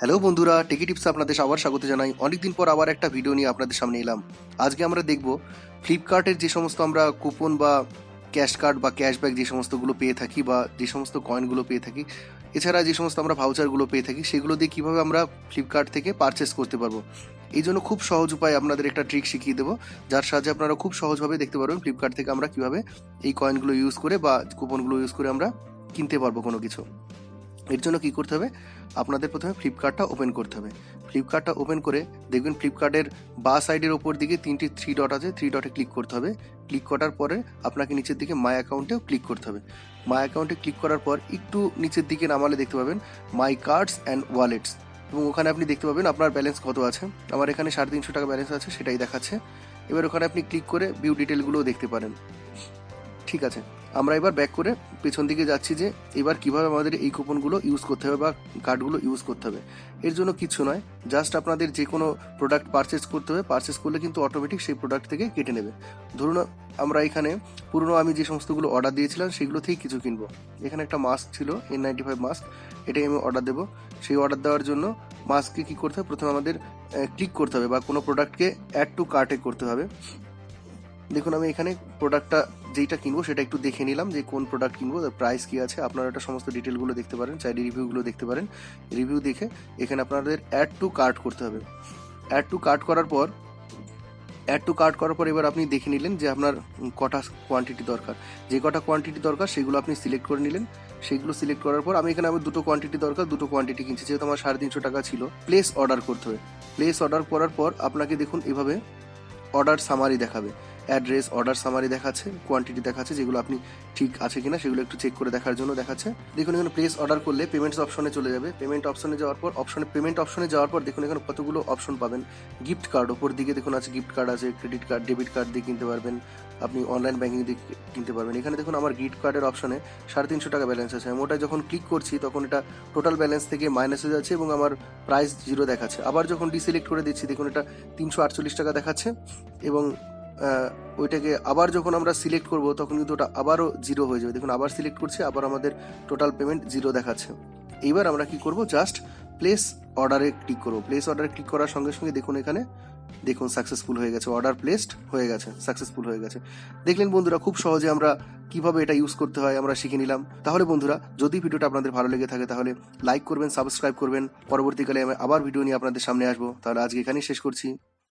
Hello বন্ধুরা, টেকি tips আপনাদের আবার স্বাগত জানাই। অনেকদিন পর আবার একটা ভিডিও নিয়ে আপনাদের সামনে এলাম। আজকে আমরা দেখব ফ্লিপকার্টের যে সমস্ত আমরা কুপন বা ক্যাশ কার্ড বা ক্যাশব্যাক যে সমস্তগুলো পেয়ে থাকি বা যে সমস্ত কয়েনগুলো পেয়ে থাকি, এছাড়া যে সমস্ত আমরা ভাউচারগুলো পেয়ে থাকি, সেগুলো দিয়ে কীভাবে আমরা ফ্লিপকার্ট থেকে পারচেস করতে পারবো। এই জন্য খুব সহজ উপায় আপনাদের একটা ট্রিক শিখিয়ে দেবো, যার সাহায্যে আপনারা খুব সহজভাবে দেখতে পারবেন ফ্লিপকার্ট থেকে আমরা কীভাবে এই কয়েনগুলো ইউজ করে বা কুপনগুলো ইউজ করে আমরা কিনতে পারবো কোনো কিছু। এর জন্য কী করতে হবে, আপনাদের প্রথমে ফ্লিপকার্টটা ওপেন করতে হবে। ফ্লিপকার্টটা ওপেন করে দেখবেন ফ্লিপকার্টের বাঁ সাইডের ওপর দিকে 3টি থ্রি ডট আছে, 3 ডটে ক্লিক করতে হবে। ক্লিক করার পরে আপনাকে নিচের দিকে মাই অ্যাকাউন্টেও ক্লিক করতে হবে। মাই অ্যাকাউন্টে ক্লিক করার পর একটু নিচের দিকে নামালে দেখতে পাবেন মাই কার্ডস অ্যান্ড ওয়ালেটস, এবং ওখানে আপনি দেখতে পাবেন আপনার ব্যালেন্স কত আছে। আমার এখানে 350 টাকা ব্যালেন্স আছে, সেটাই দেখাচ্ছে। এবার ওখানে আপনি ক্লিক করে ভিউ ডিটেলগুলোও দেখতে পারেন। ঠিক আছে, আমরা এবার ব্যাক করে পেছন দিকে যাচ্ছি যে এবার কিভাবে আমাদের এই কুপনগুলো ইউজ করতে হবে বা কার্ডগুলো ইউজ করতে হবে। এর জন্য কিছু নয়, জাস্ট আপনাদের যে কোনো প্রোডাক্ট পারচেস করতে হবে। পারচেস করলে কিন্তু অটোমেটিক সেই প্রোডাক্ট থেকে কেটে নেবে। ধরুন আমরা এখানে পুরনো আমি যে সমস্তগুলো অর্ডার দিয়েছিলাম সেগুলো থেকেই কিছু কিনবো। এখানে একটা মাস্ক ছিল, N95 মাস্ক, এটাই আমি অর্ডার দেবো। সেই অর্ডার দেওয়ার জন্য মাস্ককে কী করতে হবে, প্রথমে আমাদের ক্লিক করতে হবে বা কোনো প্রোডাক্টকে অ্যাড টু কার্টে করতে হবে। দেখুন আমি এখানে প্রোডাক্টটা যেইটা কিনবো সেটা একটু দেখে নিলাম যে কোন প্রোডাক্ট কিনবো, তার প্রাইস কী আছে। আপনারা এটা সমস্ত ডিটেলগুলো দেখতে পারেন, চাইলে রিভিউগুলো দেখতে পারেন। রিভিউ দেখে এখানে আপনাদের অ্যাড টু কার্ট করতে হবে। অ্যাড টু কার্ট করার পর এবার আপনি দেখে নিলেন যে আপনার কটা কোয়ান্টিটি দরকার। যে কটা কোয়ান্টিটি দরকার সেগুলো আপনি সিলেক্ট করে নিলেন। সেগুলো সিলেক্ট করার পর আমি এখানে আমার দুটো কোয়ান্টিটি দরকার, দুটো কোয়ান্টিটি কিনছি, যেহেতু আমার 350 টাকা ছিল। প্লেস অর্ডার করতে হবে। প্লেস অর্ডার করার পর আপনাকে দেখুন এভাবে অর্ডার সামারি দেখাবে। অ্যাড্রেস, অর্ডার সামারি দেখাচ্ছে, কোয়ান্টিটি দেখাচ্ছে, যেগুলো আপনি ঠিক আছে কিনা সেগুলো একটু চেক করে দেখার জন্য দেখাচ্ছে। দেখুন এখানে প্লেস অর্ডার করলে পেমেন্টস অপশনে চলে যাবে। পেমেন্ট অপশনে যাওয়ার পর দেখুন এখানে কতগুলো অপশন পাবেন। গিফট কার্ড ওপর দিকে দেখুন আছে, গিফট কার্ড আছে, ক্রেডিট কার্ড, ডেবিট কার্ড দিয়ে কিনতে পারবেন, আপনি অনলাইন ব্যাঙ্কিং দিয়ে কিনতে পারবেন। এখানে দেখুন আমার গিফট কার্ডের অপশনে 350 টাকা ব্যালেন্স আছে। আমি ওটা যখন ক্লিক করছি তখন এটা টোটাল ব্যালেন্স থেকে মাইনাস হয়ে যাচ্ছে এবং আমার প্রাইস 0 দেখাচ্ছে। আবার যখন ডিসিলেক্ট করে দিচ্ছি দেখুন এটা 348 টাকা দেখাচ্ছে, এবং ওইটাকে আবার যখন আমরা সিলেক্ট করব তখন কিন্তু ওটা আবারও 0 হয়ে যাবে। দেখুন আবার সিলেক্ট করছি, আবার আমাদের টোটাল পেমেন্ট 0 দেখাচ্ছে। এইবার আমরা কি করব, জাস্ট প্লেস অর্ডারে ক্লিক করব। প্লেস অর্ডারে ক্লিক করার সঙ্গে সঙ্গে দেখুন এখানে দেখুন সাকসেসফুল হয়ে গেছে, অর্ডার প্লেসড হয়ে গেছে, সাকসেসফুল হয়ে গেছে। দেখলেন বন্ধুরা, খুব সহজে আমরা কিভাবে এটা ইউজ করতে হয় আমরা শিখে নিলাম। তাহলে বন্ধুরা, যদি ভিডিওটা আপনাদের ভালো লেগে থাকে তাহলে লাইক করবেন, সাবস্ক্রাইব করবেন। পরবর্তীকালে আমি আবার ভিডিও নিয়ে আপনাদের সামনে আসবো। তাহলে আজকে এখানেই শেষ করছি।